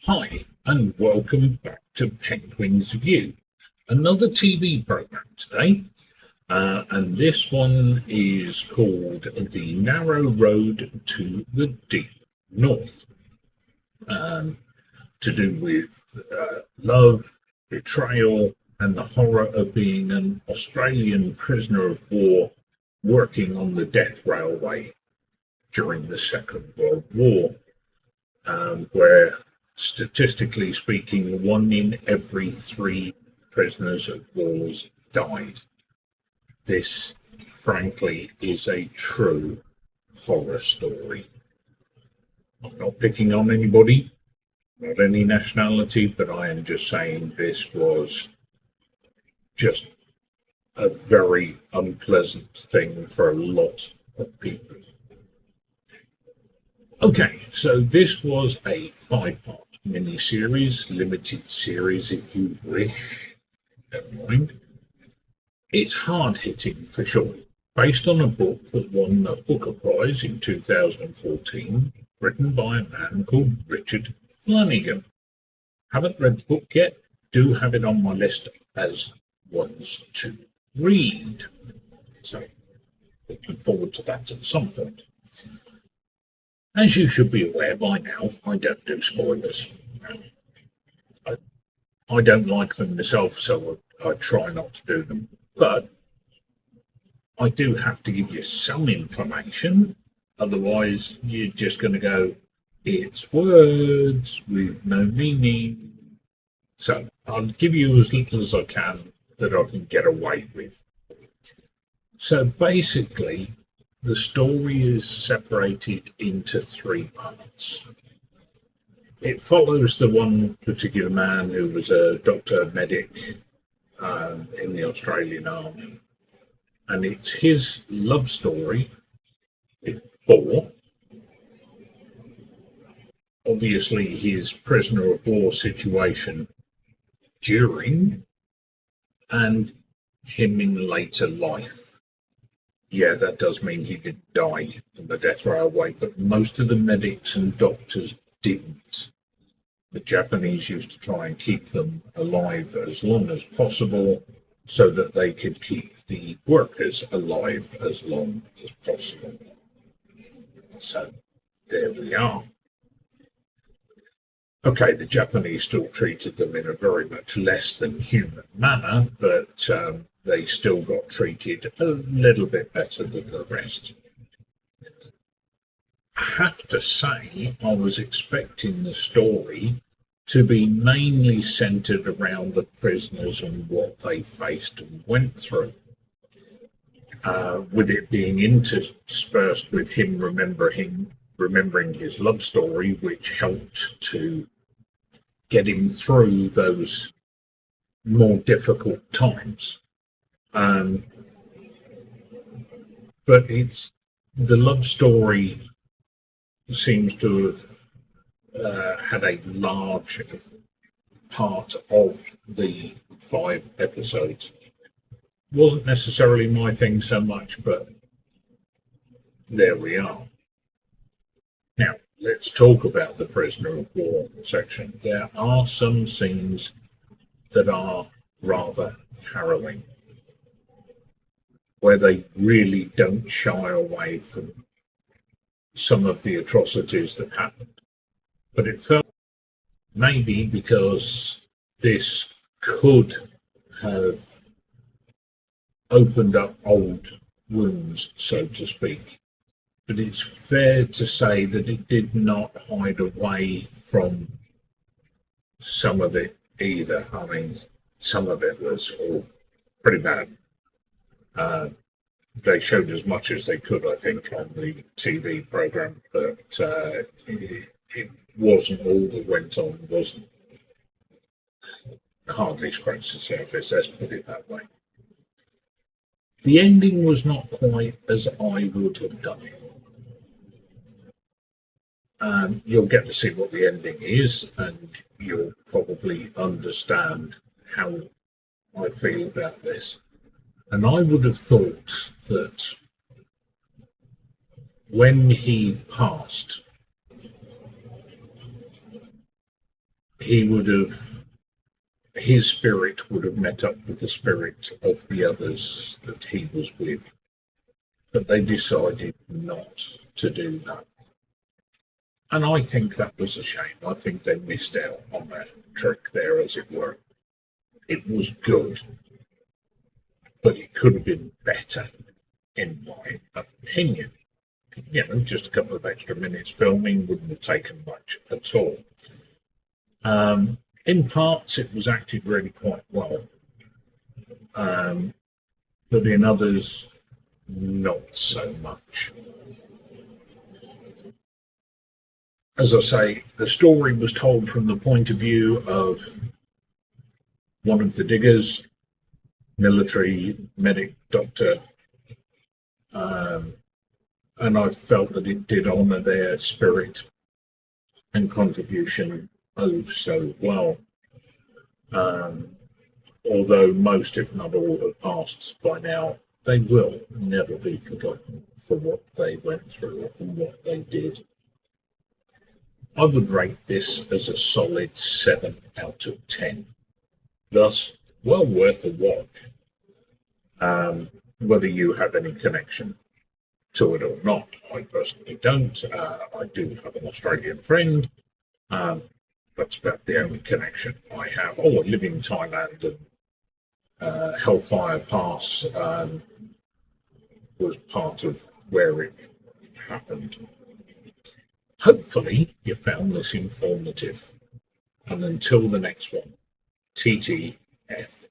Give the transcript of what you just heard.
Hi, and welcome back to Penguin's View, another TV program today. And this one is called The Narrow Road to the Deep North, um, to do with love, betrayal, and the horror of being an Australian prisoner of war working on the death railway during the Second World War, where statistically speaking, one in every three prisoners of war died. This, frankly, is a true horror story. I'm not picking on anybody, not any nationality, but I am just saying this was just a very unpleasant thing for a lot of people. Okay, so this was a 5-part mini-series, limited series if you wish, never mind. It's hard-hitting for sure, based on a book that won the Booker Prize in 2014, written by a man called Richard Flanagan. Haven't read the book yet, do have it on my list as ones to read. So, looking forward to that at some point. As you should be aware by now, I don't do spoilers. I don't like them myself, so I try not to do them. But I do have to give you some information, otherwise, you're just going to go, it's words with no meaning. So I'll give you as little as I can that I can get away with. So basically, the story is separated into 3 parts. It follows the one particular man who was a doctor medic in the Australian Army, and it's his love story before, obviously, his prisoner of war situation during, and him in later life. Yeah, that does mean he did die in the death railway, but most of the medics and doctors didn't. The Japanese used to try and keep them alive as long as possible so that they could keep the workers alive as long as possible. So there we are. Okay, the Japanese still treated them in a very much less than human manner, but they still got treated a little bit better than the rest. I have to say, I was expecting the story to be mainly centered around the prisoners and what they faced and went through, with it being interspersed with him remembering his love story, which helped to get him through those more difficult times. But it's the love story seems to have had a large part of the 5 episodes. Wasn't necessarily my thing so much, but there we are. Now, let's talk about the prisoner of war section. There are some scenes that are rather harrowing, where they really don't shy away from some of the atrocities that happened. But it felt maybe because this could have opened up old wounds, so to speak. But it's fair to say that it did not hide away from some of it either. I mean, some of it was all pretty bad. They showed as much as they could, I think, on the TV program, but it wasn't all that went on, wasn't hardly scratched the surface, let's put it that way. The ending was not quite as I would have done it. You'll get to see what the ending is, and you'll probably understand how I feel about this. And I would have thought that when he passed, he would have, his spirit would have met up with the spirit of the others that he was with. But they decided not to do that. And I think that was a shame. I think they missed out on that trick there, as it were. It was good, but it could have been better, in my opinion. Just a couple of extra minutes filming wouldn't have taken much at all. In parts, it was acted really quite well, but in others, not so much. As I say, the story was told from the point of view of one of the diggers, military medic doctor, and I felt that it did honour their spirit and contribution oh so well. Although most, if not all, have passed by now, they will never be forgotten for what they went through and what they did. I would rate this as a solid 7 out of 10. Thus, well worth a watch, whether you have any connection to it or not. I personally don't. I do have an Australian friend. That's about the only connection I have. Oh, I live in Thailand, and Hellfire Pass was part of where it happened. Hopefully, you found this informative. And until the next one, TTF.